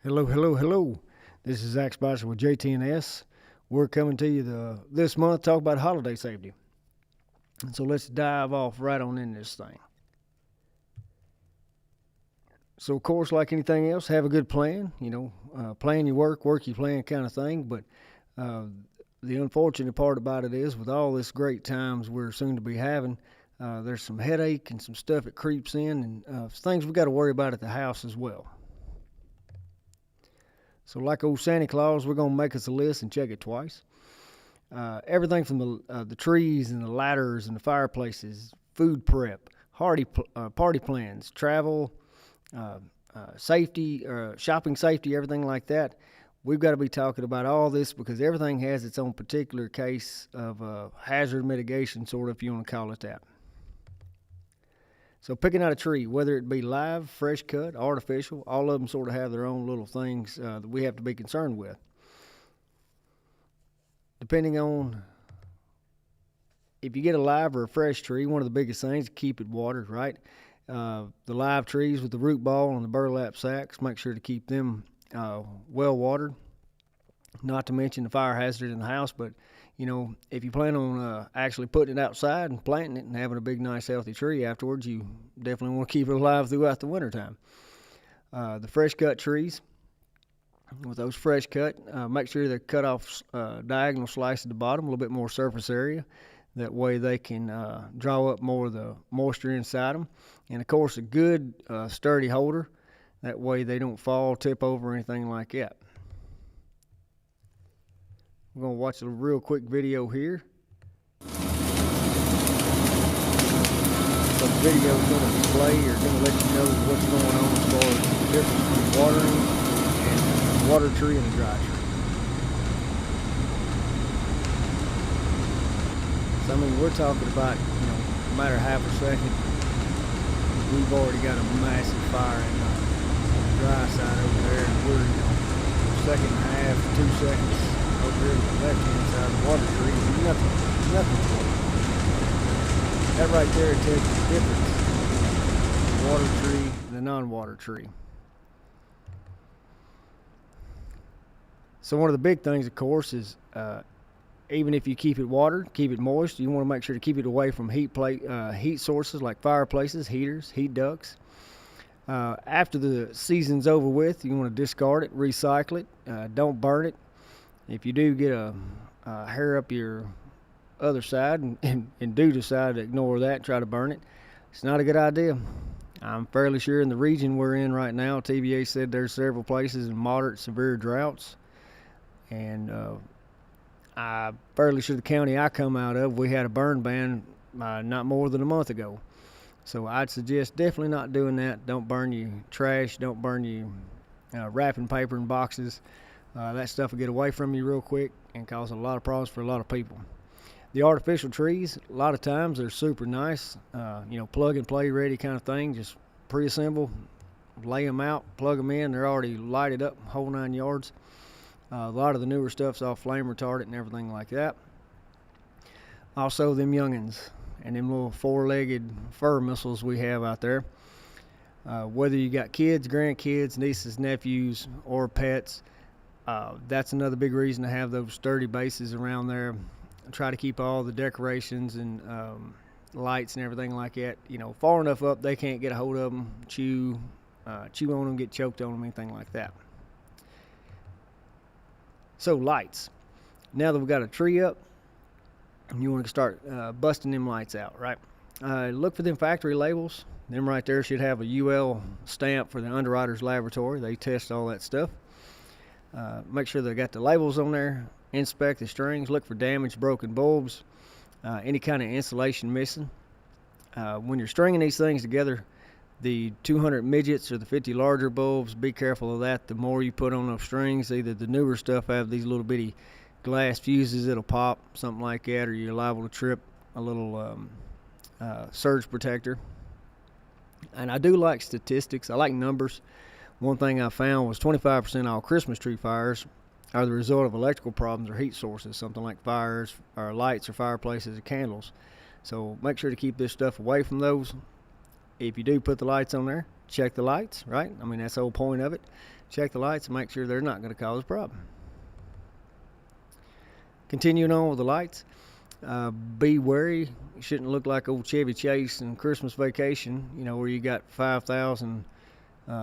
Hello, hello, hello. This is Zach Spicer with JTNS. We're coming to you this month talk about holiday safety. And so let's dive off right on in this thing. So, of course, like anything else, have a good plan. Plan your work your plan kind of thing. But the unfortunate part about it is, with all this great times we're soon to be having, there's some headache and some stuff that creeps in, and things we got to worry about at the house as well. So like old Santa Claus, we're going to make us a list and check it twice. Everything from the trees and the ladders and the fireplaces, food prep, party plans, travel, safety, shopping safety, everything like that. We've got to be talking about all this because everything has its own particular case of hazard mitigation, sort of, if you want to call it that. So picking out a tree, whether it be live, fresh cut, artificial, all of them sort of have their own little things that we have to be concerned with. Depending on if you get a live or a fresh tree, one of the biggest things is keep it watered, right? The live trees with the root ball and the burlap sacks, make sure to keep them well watered. Not to mention the fire hazard in the house, but if you plan on actually putting it outside and planting it and having a big, nice, healthy tree afterwards, you definitely want to keep it alive throughout the wintertime. The fresh cut trees, with those fresh cut, make sure they're cut off diagonal slice at the bottom, a little bit more surface area. That way they can draw up more of the moisture inside them. And, of course, a good sturdy holder. That way they don't fall, tip over, or anything like that. We're going to watch a real quick video here. So the video is going to display or going to let you know what's going on as far as the difference between watering and a water tree and a dry tree. So, we're talking about, no matter half a second, we've already got a massive fire in the dry side over there, and we're, second and a half, 2 seconds over here to the left-hand side of the water tree, and nothing for it. That right there tells you the difference between the water tree and the non-water tree. So one of the big things, of course, is even if you keep it watered, keep it moist, you want to make sure to keep it away from heat sources like fireplaces, heaters, heat ducts. After the season's over with, you want to discard it, recycle it, don't burn it. If you do get a hair up your other side and do decide to ignore that and try to burn it, it's not a good idea. I'm fairly sure in the region we're in right now, TVA said there's several places in moderate severe droughts. And I'm fairly sure the county I come out of, we had a burn ban not more than a month ago. So I'd suggest definitely not doing that. Don't burn your trash. Don't burn your wrapping paper and boxes. That stuff will get away from you real quick and cause a lot of problems for a lot of people. The artificial trees, a lot of times they're super nice. Plug and play ready kind of thing. Just pre-assemble, lay them out, plug them in. They're already lighted up, whole 9 yards. A lot of the newer stuff's all flame retardant and everything like that. Also, them youngins and them little 4-legged fur missiles we have out there. Whether you got kids, grandkids, nieces, nephews, or pets, that's another big reason to have those sturdy bases around there. Try to keep all the decorations and lights and everything like that, far enough up they can't get a hold of them, chew on them, get choked on them, anything like that. So lights. Now that we've got a tree up, you want to start busting them lights out, right? Look for them factory labels. Them right there should have a UL stamp for the Underwriters Laboratory. They test all that stuff. Make sure they got the labels on there. Inspect the strings. Look for damaged, broken bulbs. Any kind of insulation missing. When you're stringing these things together, the 200 midgets or the 50 larger bulbs, be careful of that. The more you put on those strings, either the newer stuff have these little bitty glass fuses that'll pop, something like that, or you're liable to trip a little surge protector. And I do like statistics. I like numbers. One thing I found was 25% of all Christmas tree fires are the result of electrical problems or heat sources, something like fires or lights or fireplaces or candles. So make sure to keep this stuff away from those. If you do put the lights on there, check the lights, right? I mean, that's the whole point of it. Check the lights and make sure they're not going to cause a problem. Continuing on with the lights, be wary. It shouldn't look like old Chevy Chase and Christmas Vacation, where you got 5,000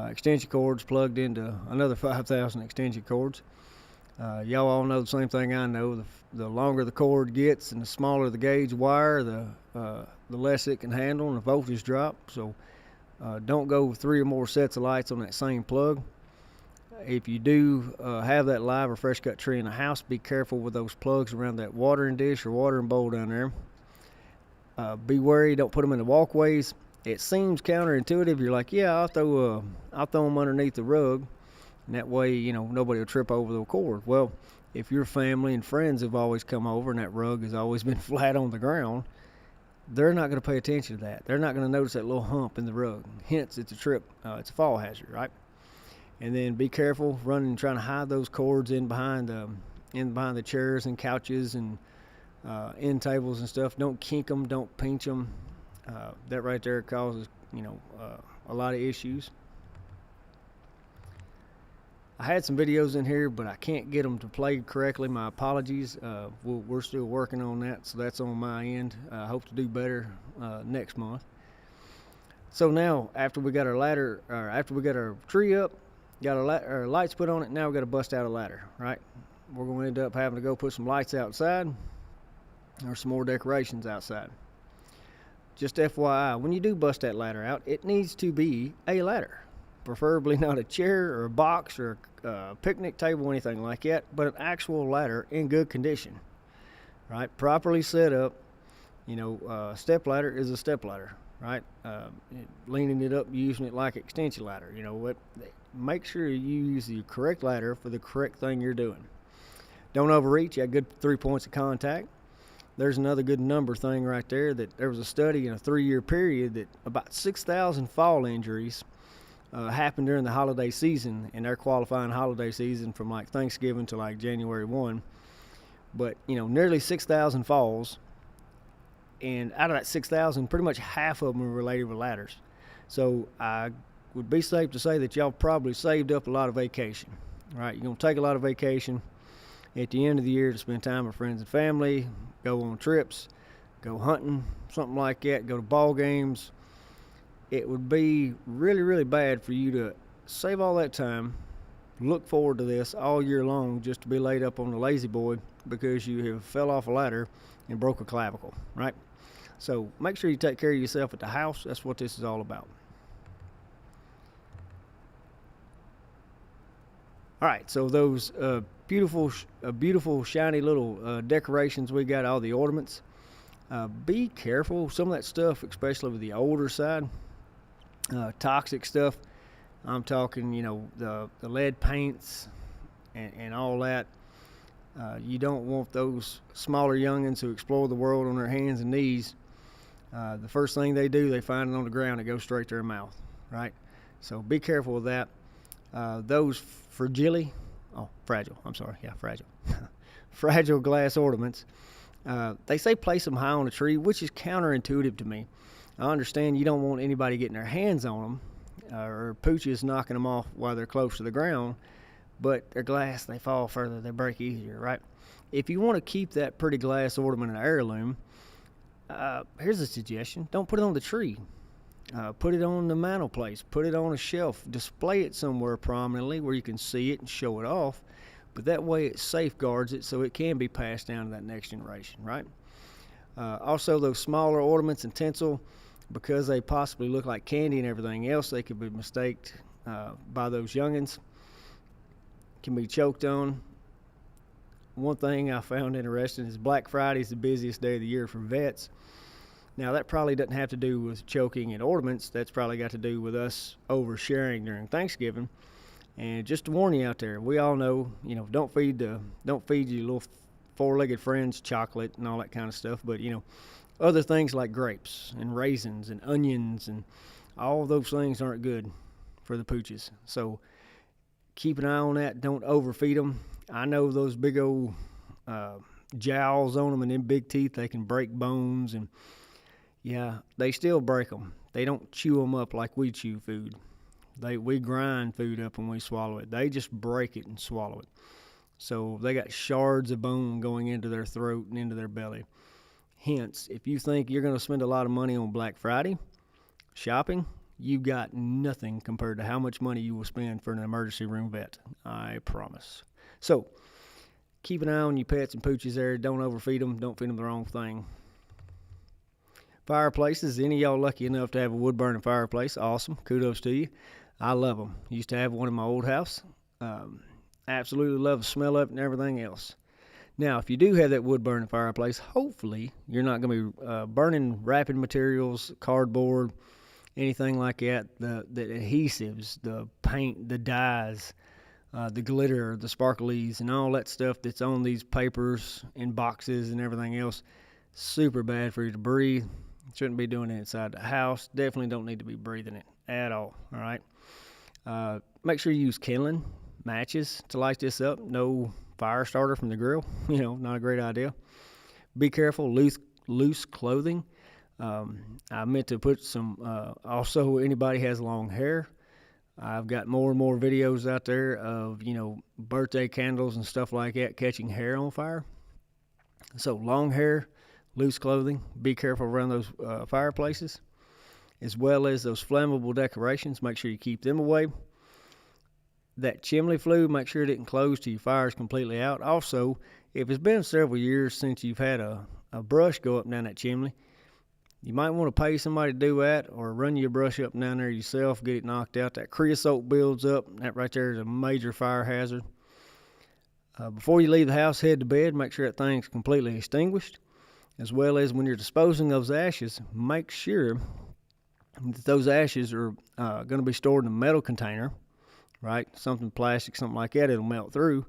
extension cords plugged into another 5,000 extension cords. Y'all all know the same thing I know. The longer the cord gets and the smaller the gauge wire, the less it can handle and the voltage drop. So don't go with 3 or more sets of lights on that same plug. If you do have that live or fresh cut tree in the house, be careful with those plugs around that watering dish or watering bowl down there. Be wary, don't put them in the walkways. It seems counterintuitive. You're like, yeah, I'll throw them underneath the rug, and that way, nobody will trip over the cord. Well, if your family and friends have always come over and that rug has always been flat on the ground, they're not going to pay attention to that. They're not going to notice that little hump in the rug. Hence, it's a trip. It's a fall hazard, right? And then be careful running and trying to hide those cords in behind the chairs and couches and end tables and stuff. Don't kink them. Don't pinch them. That right there causes a lot of issues. I had some videos in here, but I can't get them to play correctly. My apologies. We're still working on that, so that's on my end. I hope to do better next month. So now, after we got our tree up, got our lights put on it, now we got to bust out a ladder, right? We're going to end up having to go put some lights outside or some more decorations outside. Just FYI, when you do bust that ladder out, it needs to be a ladder. Preferably not a chair or a box or a picnic table or anything like that, but an actual ladder in good condition, right? Properly set up. A step ladder is a step ladder, right? Leaning it up, using it like extension ladder. Make sure you use the correct ladder for the correct thing you're doing. Don't overreach. You have good 3 points of contact. There's another good number thing right there, that there was a study in a 3-year period that about 6,000 fall injuries happened during the holiday season, and they're qualifying holiday season from like Thanksgiving to like January 1. But, nearly 6,000 falls, and out of that 6,000, pretty much half of them are related with ladders. So I would be safe to say that y'all probably saved up a lot of vacation, right? You're going to take a lot of vacation at the end of the year to spend time with friends and family, go on trips, go hunting, something like that, go to ball games. It would be really, really bad for you to save all that time, look forward to this all year long just to be laid up on the lazy boy because you have fell off a ladder and broke a clavicle, right? So make sure you take care of yourself at the house. That's what this is all about. All right, so those beautiful, shiny little decorations we got, all the ornaments. Be careful. Some of that stuff, especially with the older side, toxic stuff. I'm talking, the lead paints and all that. You don't want those smaller youngins who explore the world on their hands and knees. The first thing they do, they find it on the ground, it goes straight to their mouth, right? So be careful with that. Those fragile fragile glass ornaments, they say place them high on a tree, which is counterintuitive to me. I understand you don't want anybody getting their hands on them or pooches knocking them off while they're close to the ground, but they're glass, they fall further, they break easier, right? If you want to keep that pretty glass ornament an heirloom, here's a suggestion. Don't put it on the tree. Put it on the mantelpiece, put it on a shelf, display it somewhere prominently where you can see it and show it off, but that way it safeguards it so it can be passed down to that next generation, right? Also, those smaller ornaments and tinsel, because they possibly look like candy and everything else, they could be mistaken by those youngins, can be choked on. One thing I found interesting is Black Friday is the busiest day of the year for vets. Now, that probably doesn't have to do with choking and ornaments. That's probably got to do with us oversharing during Thanksgiving. And just to warn you out there, we all know, don't feed your little four-legged friends chocolate and all that kind of stuff. But, other things like grapes and raisins and onions and all those things aren't good for the pooches. So keep an eye on that. Don't overfeed them. I know those big old jowls on them and them big teeth, they can break bones, and yeah, they still break them. They don't chew them up like we chew food. We grind food up and we swallow it. They just break it and swallow it. So they got shards of bone going into their throat and into their belly. Hence, if you think you're going to spend a lot of money on Black Friday shopping, you've got nothing compared to how much money you will spend for an emergency room vet. I promise. So keep an eye on your pets and pooches there. Don't overfeed them. Don't feed them the wrong thing. Fireplaces. Any of y'all lucky enough to have a wood-burning fireplace, awesome. Kudos to you. I love them. Used to have one in my old house. Absolutely love the smell of it and everything else. Now, if you do have that wood-burning fireplace, hopefully you're not going to be burning wrapping materials, cardboard, anything like that, the adhesives, the paint, the dyes, the glitter, the sparklies, and all that stuff that's on these papers and boxes and everything else. Super bad for you to breathe. Shouldn't be doing it inside the house. Definitely don't need to be breathing it at all right? Make sure you use kindling, matches to light this up. No fire starter from the grill. Not a great idea. Be careful, loose clothing. I meant to put some, also anybody has long hair. I've got more and more videos out there of, birthday candles and stuff like that catching hair on fire. So long hair, loose clothing, be careful around those fireplaces, as well as those flammable decorations. Make sure you keep them away. That chimney flue, make sure it didn't close till your fire's completely out. Also, if it's been several years since you've had a brush go up and down that chimney, you might want to pay somebody to do that, or run your brush up and down there yourself, get it knocked out. That creosote builds up. That right there is a major fire hazard. Before you leave the house, head to bed, make sure that thing's completely extinguished. As well as when you're disposing those ashes, make sure that those ashes are going to be stored in a metal container, right? Something plastic, something like that, it'll melt through.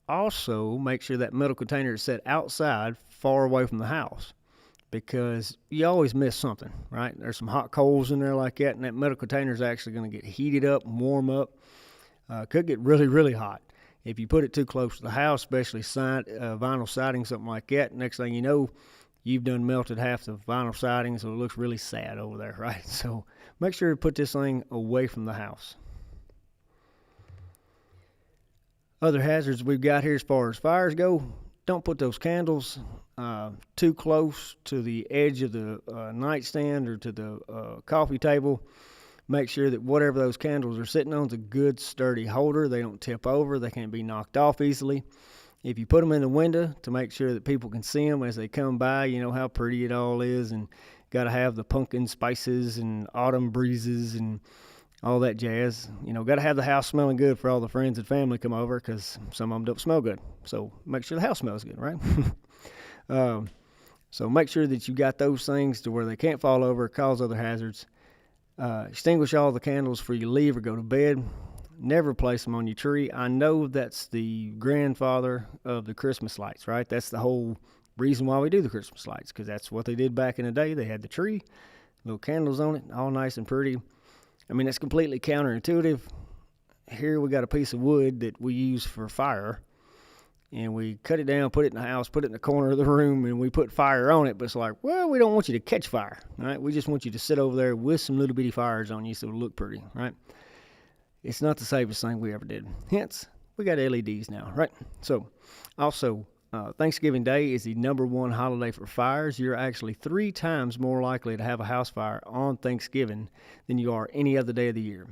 Also, make sure that metal container is set outside, far away from the house, because you always miss something, right? There's some hot coals in there like that, and that metal container is actually going to get heated up and warm up. Could get really, really hot. If you put it too close to the house, especially vinyl siding, something like that, next thing you know, you've done melted half the vinyl siding, so it looks really sad over there, right? So make sure to put this thing away from the house. Other hazards we've got here as far as fires go, don't put those candles too close to the edge of the nightstand or to the coffee table. Make sure that whatever those candles are sitting on is a good sturdy holder. They don't tip over. They can't be knocked off easily. If you put them in the window to make sure that people can see them as they come by, you know how pretty it all is, and got to have the pumpkin spices and autumn breezes and all that jazz. Got to have the house smelling good for all the friends and family come over, because some of them don't smell good. So make sure the house smells good, right? So make sure that you got those things to where they can't fall over, cause other hazards. Extinguish all the candles before you leave or go to bed. Never place them on your tree. I know that's the grandfather of the Christmas lights, right? That's the whole reason why we do the Christmas lights, because that's what they did back in the day. They had the tree, little candles on it, all nice and pretty. I mean, it's completely counterintuitive. Here we got a piece of wood that we use for fire, and we cut it down, put it in the house, put it in the corner of the room, and we put fire on it. But it's like, well, we don't want you to catch fire, right? We just want you to sit over there with some little bitty fires on you so it'll look pretty, right? It's not the safest thing we ever did. Hence, we got LEDs now, right? So, also, Thanksgiving Day is the #1 holiday for fires. You're actually 3 times more likely to have a house fire on Thanksgiving than you are any other day of the year.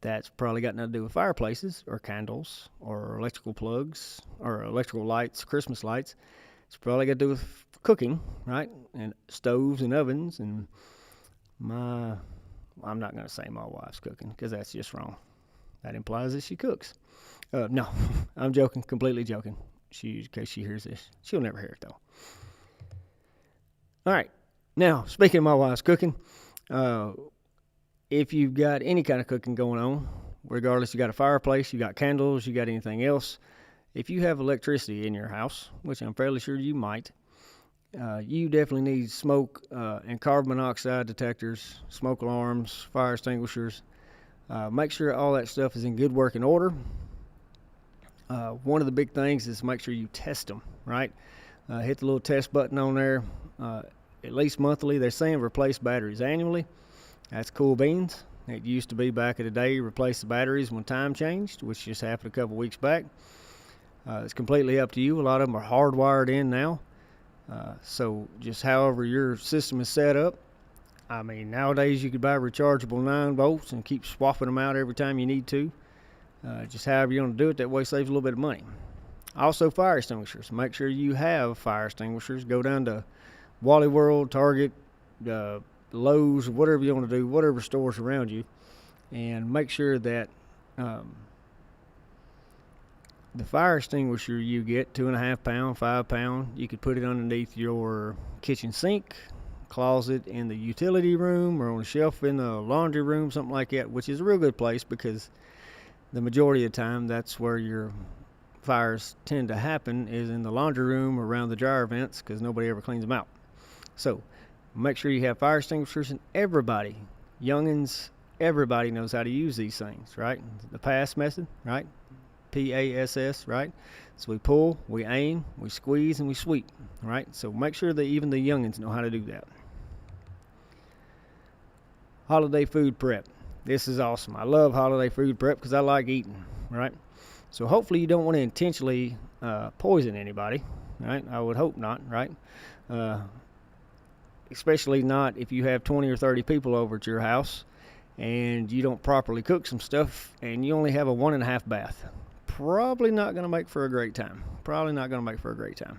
That's probably got nothing to do with fireplaces or candles or electrical plugs or electrical lights, Christmas lights. It's probably got to do with cooking, right? And stoves and ovens. And I'm not going to say my wife's cooking, because that's just wrong. That implies that she cooks. No, I'm joking, completely joking. In case she hears this. She'll never hear it, though. All right. Now, speaking of my wife's cooking, if you've got any kind of cooking going on, regardless, you got a fireplace, you got candles, you got anything else, if you have electricity in your house, which I'm fairly sure you might, you definitely need smoke and carbon monoxide detectors, smoke alarms, fire extinguishers. Make sure all that stuff is in good working order. One of the big things is make sure you test them, right? Hit the little test button on there. at least monthly. They're saying replace batteries annually. That's cool beans. It used to be back in the day, replace the batteries when time changed, which just happened a couple weeks back. It's completely up to you. A lot of them are hardwired in now. So just however your system is set up. I mean, nowadays you could buy rechargeable 9 volts and keep swapping them out every time you need to. Just however you want to do it, that way saves a little bit of money. Also, fire extinguishers. Make sure you have fire extinguishers. Go down to Wally World, Target, Lowe's, whatever you want to do, whatever stores around you, and make sure that the fire extinguisher you get, 2.5 pound, 5 pound, you could put it underneath your kitchen sink, closet in the utility room, or on a shelf in the laundry room, something like that, which is a real good place because the majority of the time that's where your fires tend to happen, is in the laundry room around the dryer vents, because nobody ever cleans them out. So make sure you have fire extinguishers, and everybody, youngins, everybody knows how to use these things, right? The PASS method, right? PASS, right? So we pull, we aim, we squeeze, and we sweep, right? So make sure that even the youngins know how to do that. Holiday food prep. This is awesome. I love holiday food prep because I like eating, right? So hopefully you don't want to intentionally poison anybody, right? I would hope not, right? Especially not if you have 20 or 30 people over at your house and you don't properly cook some stuff and you only have a 1.5 bath. Probably not going to make for a great time. Probably not going to make for a great time.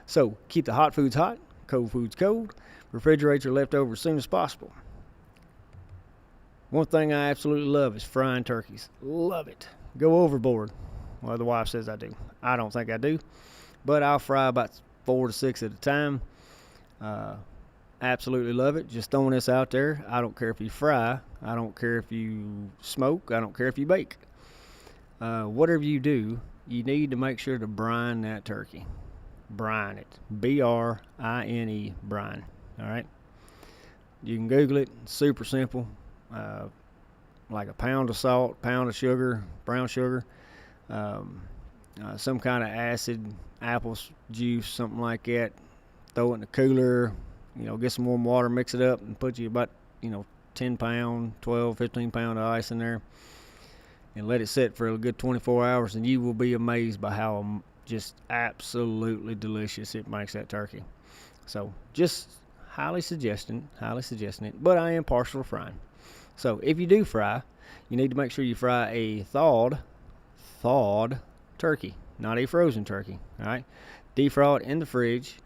So keep the hot foods hot, cold foods cold, refrigerate your leftovers as soon as possible. One thing I absolutely love is frying turkeys. Love it. Go overboard. Well, the wife says I do. I don't think I do, but I'll fry about 4 to 6 at a time. Absolutely love it. Just throwing this out there. I don't care if you fry. I don't care if you smoke. I don't care if you bake. Whatever you do, you need to make sure to brine that turkey. Brine it. B-R-I-N-E, brine. All right? You can Google it. It's super simple. Like a pound of salt, pound of sugar, brown sugar, some kind of acid, apple juice, something like that. Throw it in the cooler, get some warm water, mix it up, and put you about, 10 pound, 12, 15 pound of ice in there, and let it sit for a good 24 hours, and you will be amazed by how just absolutely delicious it makes that turkey. So just highly suggesting it, but I am partial to frying. So if you do fry, you need to make sure you fry a thawed turkey, not a frozen turkey. All right, defrost it in the fridge.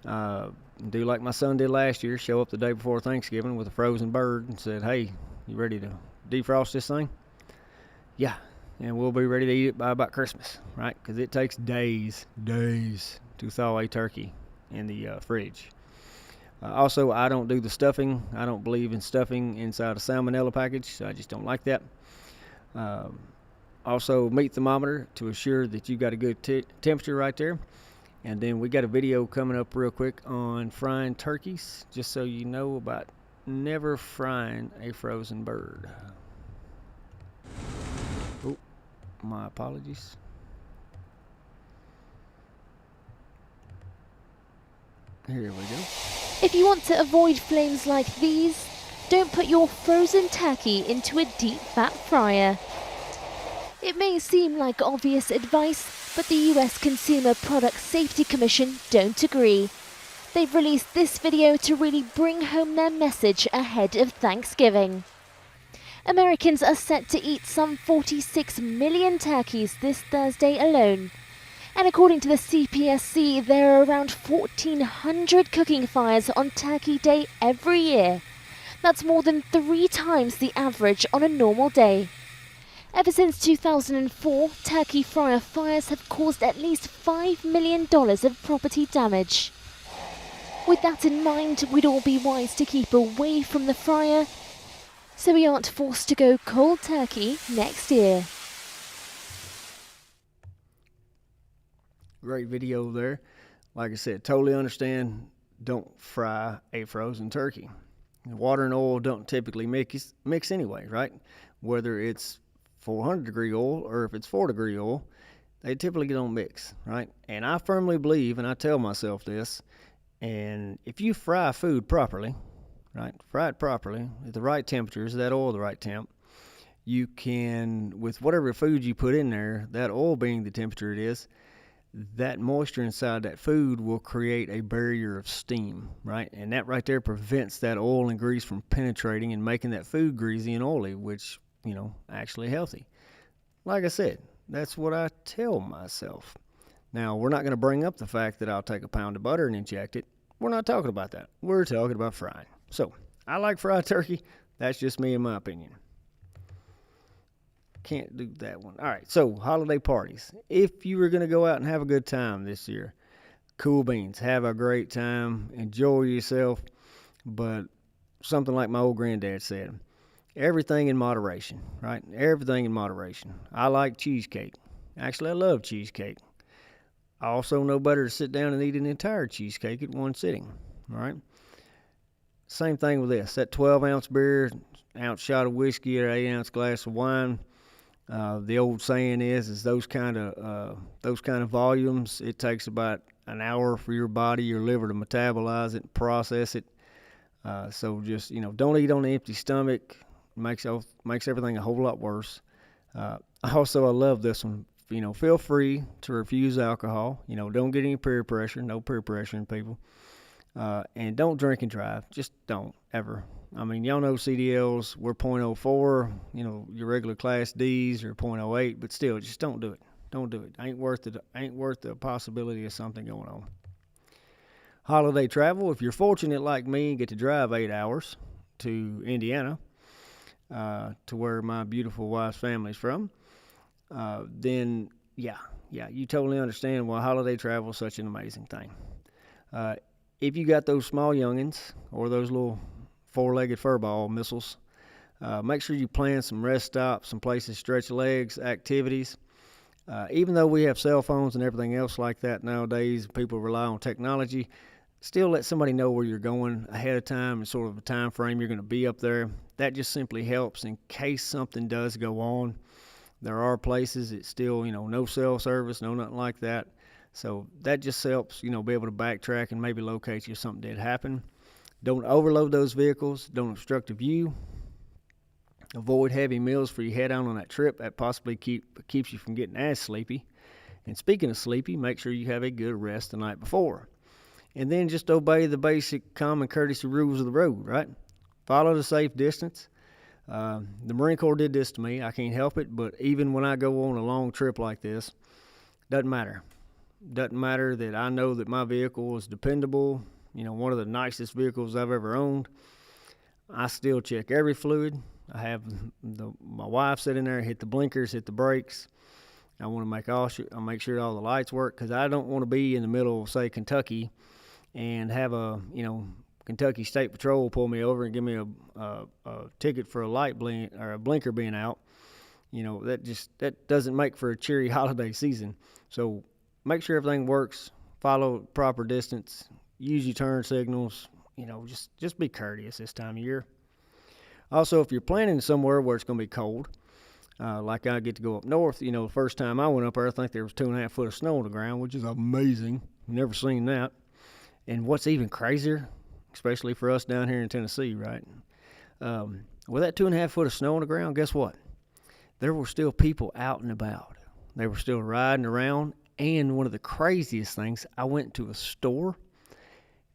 Do like my son did last year. Show up the day before Thanksgiving with a frozen bird and said, "Hey, you ready to defrost this thing?" Yeah, and we'll be ready to eat it by about Christmas, right? Because it takes days to thaw a turkey in the fridge. Also, I don't do the stuffing. I don't believe in stuffing inside a salmonella package. So I just don't like that. Also, meat thermometer to assure that you got a good temperature right there. And then we got a video coming up real quick on frying turkeys, just so you know about never frying a frozen bird. Oh, my apologies. Here we go. If you want to avoid flames like these, don't put your frozen turkey into a deep fat fryer. It may seem like obvious advice, but the US Consumer Product Safety Commission don't agree. They've released this video to really bring home their message ahead of Thanksgiving. Americans are set to eat some 46 million turkeys this Thursday alone. And according to the CPSC, there are around 1,400 cooking fires on Turkey Day every year. That's more than 3 times the average on a normal day. Ever since 2004, turkey fryer fires have caused at least $5 million of property damage. With that in mind, we'd all be wise to keep away from the fryer, so we aren't forced to go cold turkey next year. Great video there. Like I said, totally understand. Don't fry a frozen turkey. Water and oil don't typically mix anyway, right? Whether it's 400-degree oil or if it's 4-degree oil, they typically don't mix, right? And I firmly believe, and I tell myself this, And if you fry food properly, right, fry it properly at the right temperatures, that oil the right temp, you can, with whatever food you put in there, that oil being the temperature it is, that moisture inside that food will create a barrier of steam, right? And that right there prevents that oil and grease from penetrating and making that food greasy and oily, which, actually healthy. Like I said, that's what I tell myself. Now, we're not going to bring up the fact that I'll take a pound of butter and inject it. We're not talking about that. We're talking about frying. So, I like fried turkey. That's just me in my opinion. Can't do that one. All right, so holiday parties. If you were going to go out and have a good time this year, cool beans, have a great time, enjoy yourself, but something like my old granddad said, everything in moderation, right? Everything in moderation. I like cheesecake. Actually, I love cheesecake. I also know better to sit down and eat an entire cheesecake at one sitting, all right? Same thing with this. That 12-ounce beer, ounce shot of whiskey, or 8-ounce glass of wine. The old saying is those kind of volumes, it takes about an hour for your body, your liver to metabolize it and process it. So just, don't eat on an empty stomach. Makes everything a whole lot worse. I love this one. Feel free to refuse alcohol. Don't get any peer pressure. No peer pressure in people. And don't drink and drive. Just don't, ever. I mean, y'all know CDLs, we're .04, your regular Class Ds are .08, but still, just don't do it. Don't do it. Ain't worth it. Ain't worth the possibility of something going on. Holiday travel, if you're fortunate like me and get to drive 8 hours to Indiana, to where my beautiful wife's family's from, then, you totally understand why holiday travel is such an amazing thing. If you got those small youngins or those little four-legged furball missiles, make sure you plan some rest stops, some places to stretch legs, activities. Even though we have cell phones and everything else like that nowadays, people rely on technology, still let somebody know where you're going ahead of time and sort of a time frame you're going to be up there. That just simply helps in case something does go on. There are places that still, no cell service, no nothing like that. So that just helps, be able to backtrack and maybe locate you if something did happen. Don't overload those vehicles. Don't obstruct the view. Avoid heavy meals for you head out on that trip. That possibly keeps you from getting as sleepy. And speaking of sleepy, make sure you have a good rest the night before. And then just obey the basic common courtesy rules of the road, right? Follow the safe distance. The Marine Corps did this to me. I can't help it, but even when I go on a long trip like this, doesn't matter. Doesn't matter that I know that my vehicle is dependable, one of the nicest vehicles I've ever owned. I still check every fluid. I have my wife sitting there, hit the blinkers, hit the brakes. I want to make sure all the lights work, because I don't want to be in the middle of, say, Kentucky and have Kentucky State Patrol pull me over and give me a ticket for a light blink or a blinker being out. That doesn't make for a cheery holiday season. So make sure everything works. Follow proper distance. Use your turn signals. Just be courteous this time of year. Also, if you're planning somewhere where it's going to be cold, like I get to go up north, the first time I went up there, I think there was 2.5 foot of snow on the ground, which is amazing. Never seen that. And what's even crazier, especially for us down here in Tennessee, right? With that 2.5 foot of snow on the ground, guess what? There were still people out and about. They were still riding around. And one of the craziest things, I went to a store.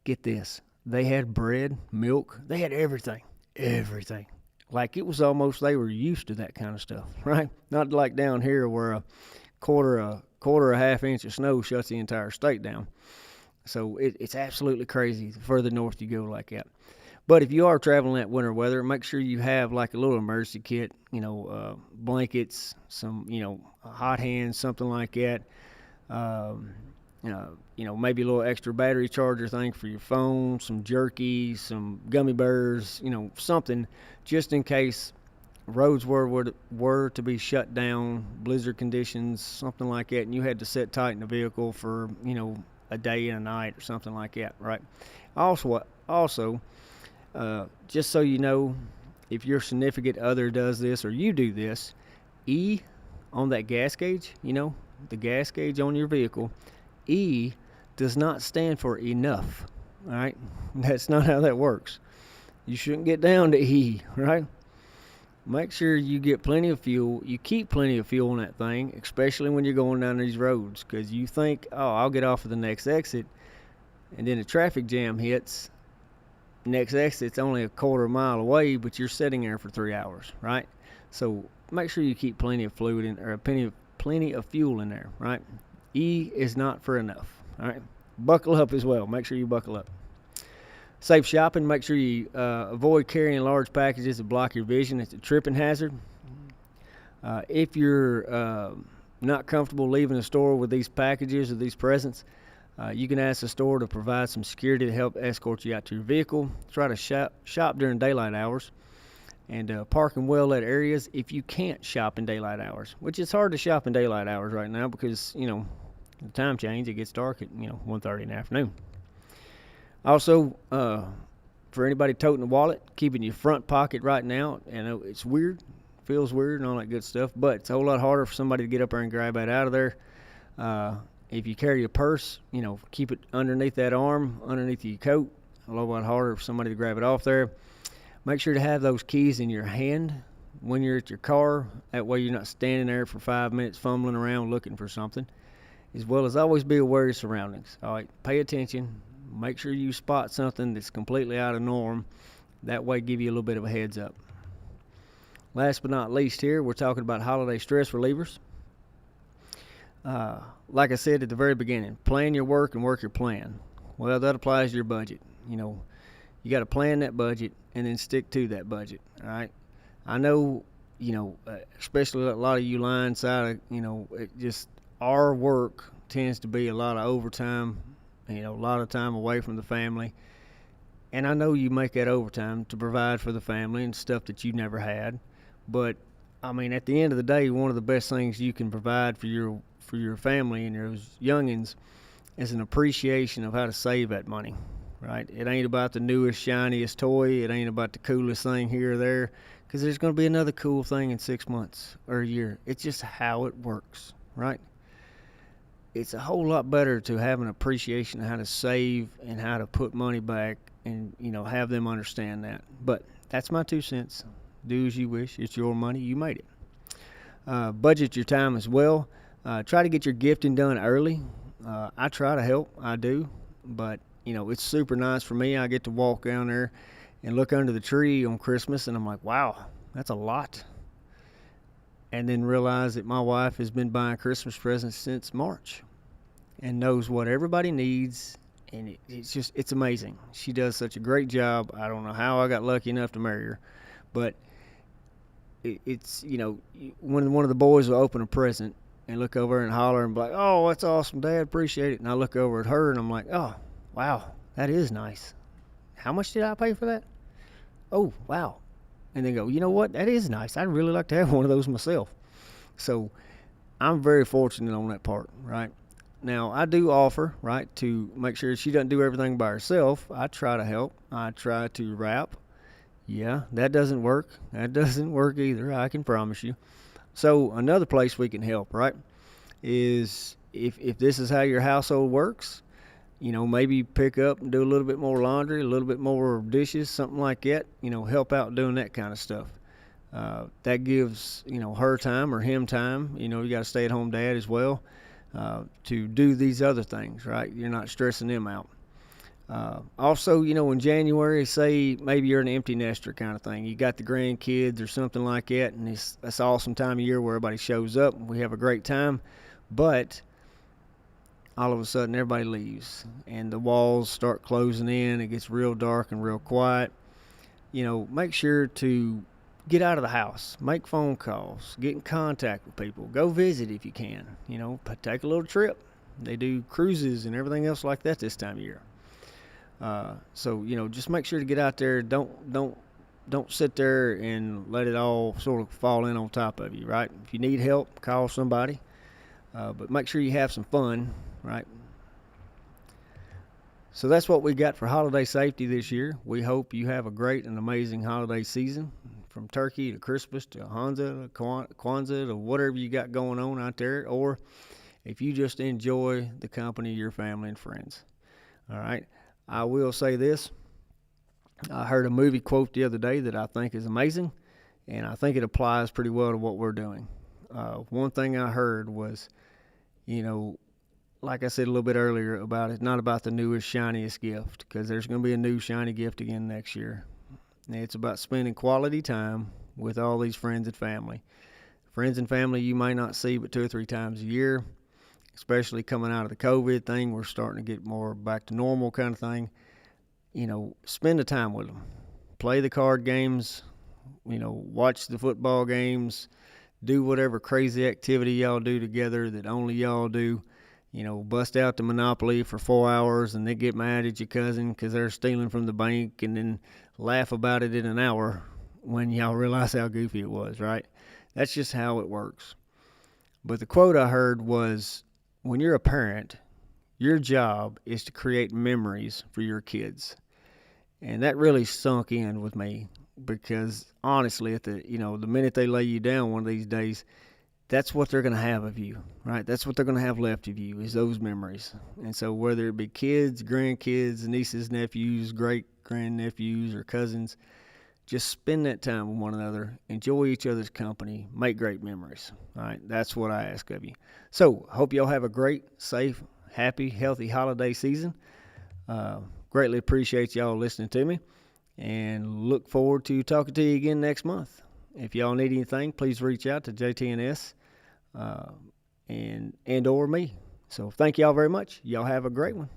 Get this. They had bread, milk. They had everything. Everything. Like it was almost they were used to that kind of stuff, right? Not like down here where a quarter, a half inch of snow shuts the entire state down. So it's absolutely crazy the further north you go like that. But if you are traveling that winter weather, make sure you have like a little emergency kit, blankets, some, hot hands, something like that. Maybe a little extra battery charger thing for your phone, some jerky, some gummy bears, something just in case roads were to be shut down, blizzard conditions, something like that, and you had to sit tight in the vehicle for, a day and a night or something like that, right? Also, just so you know, if your significant other does this or you do this, E on that gas gauge, the gas gauge on your vehicle, E does not stand for enough. All right, that's not how that works. You shouldn't get down to E, right? Make sure you get plenty of fuel. You keep plenty of fuel in that thing, especially when you're going down these roads, because you think, oh, I'll get off at the next exit, and then a traffic jam hits. Next exit's only a quarter mile away, but you're sitting there for 3 hours, right? So make sure you keep plenty of fluid in, or plenty of fuel in there, right? E is not for enough, all right? Buckle up as well. Make sure you buckle up. Safe shopping. Make sure you avoid carrying large packages that block your vision. It's a tripping hazard. If you're not comfortable leaving the store with these packages or these presents, you can ask the store to provide some security to help escort you out to your vehicle. Try to shop during daylight hours, and park in well-lit areas if you can't shop in daylight hours, which is hard to shop in daylight hours right now because, the time change, it gets dark at, 1:30 in the afternoon. Also, for anybody toting a wallet, keeping your front pocket right now, and it's weird, feels weird and all that good stuff, but it's a whole lot harder for somebody to get up there and grab that out of there. If you carry a purse, keep it underneath that arm, underneath your coat. A little lot harder for somebody to grab it off there. Make sure to have those keys in your hand when you're at your car. That way you're not standing there for 5 minutes fumbling around looking for something. As well as always be aware of your surroundings. All right, pay attention. Make sure you spot something that's completely out of norm. That way give you a little bit of a heads up. Last but not least here, we're talking about holiday stress relievers. Like I said at the very beginning, plan your work and work your plan. Well, that applies to your budget. You got to plan that budget and then stick to that budget. All right. I know, especially a lot of you line side, our work tends to be a lot of overtime, a lot of time away from the family. And I know you make that overtime to provide for the family and stuff that you never had. But, at the end of the day, one of the best things you can provide for your family and your youngins is an appreciation of how to save that money, right? It ain't about the newest, shiniest toy. It ain't about the coolest thing here or there, because there's going to be another cool thing in 6 months or a year. It's just how it works, right? It's a whole lot better to have an appreciation of how to save and how to put money back and, have them understand that. But that's my 2 cents. Do as you wish. It's your money. You made it. Budget your time as well. Try to get your gifting done early. I try to help. I do. But, it's super nice for me. I get to walk down there and look under the tree on Christmas, and I'm like, wow, that's a lot. And then realize that my wife has been buying Christmas presents since March and knows what everybody needs, and it's amazing. She does such a great job. I don't know how I got lucky enough to marry her, but it's, when one of the boys will open a present and look over and holler and be like, oh, that's awesome, Dad, appreciate it. And I look over at her and I'm like, oh, wow, that is nice. How much did I pay for that? Oh, wow. And then go, you know what? That is nice. I'd really like to have one of those myself. So I'm very fortunate on that part, right? Now, I do offer, right, to make sure she doesn't do everything by herself. I try to help. I try to wrap. Yeah, that doesn't work. That doesn't work either, I can promise you. So another place we can help, right, is if this is how your household works, maybe pick up and do a little bit more laundry, a little bit more dishes, something like that, help out doing that kind of stuff. That gives, her time or him time. You got a stay-at-home dad as well, to do these other things, right? You're not stressing them out. Also, in January, say maybe you're an empty nester kind of thing. You got the grandkids or something like that, and it's an awesome time of year where everybody shows up and we have a great time. But all of a sudden, everybody leaves and the walls start closing in. It gets real dark and real quiet. Make sure to get out of the house, make phone calls, get in contact with people, go visit if you can. Take a little trip. They do cruises and everything else like that this time of year. So just make sure to get out there. Don't sit there and let it all sort of fall in on top of you, right? If you need help, call somebody. But make sure you have some fun, right? So that's what we got for holiday safety this year. We hope you have a great and amazing holiday season, from turkey to Christmas to Hanukkah to Kwanzaa to whatever you got going on out there, or if you just enjoy the company of your family and friends. All right. I will say this. I heard a movie quote the other day that I think is amazing, and I think it applies pretty well to what we're doing. One thing I heard was, you know, like I said a little bit earlier about it's not about the newest, shiniest gift, because there's going to be a new shiny gift again next year. It's about spending quality time with all these friends and family. Friends and family you might not see but 2 or 3 times a year, especially coming out of the COVID thing. We're starting to get more back to normal kind of thing. Spend the time with them. Play the card games, watch the football games, do whatever crazy activity y'all do together that only y'all do. Bust out the Monopoly for 4 hours and then get mad at your cousin because they're stealing from the bank, and then laugh about it in an hour when y'all realize how goofy it was, right? That's just how it works. But the quote I heard was, when you're a parent, your job is to create memories for your kids. And that really sunk in with me, because honestly, the minute they lay you down one of these days, that's what they're going to have of you, right? That's what they're going to have left of you, is those memories. And so whether it be kids, grandkids, nieces, nephews, great-grandnephews, or cousins, just spend that time with one another, enjoy each other's company, make great memories, all right? That's what I ask of you. So I hope y'all have a great, safe, happy, healthy holiday season. Greatly appreciate y'all listening to me, and look forward to talking to you again next month. If y'all need anything, please reach out to JTNS and or me. So thank y'all very much. Y'all have a great one.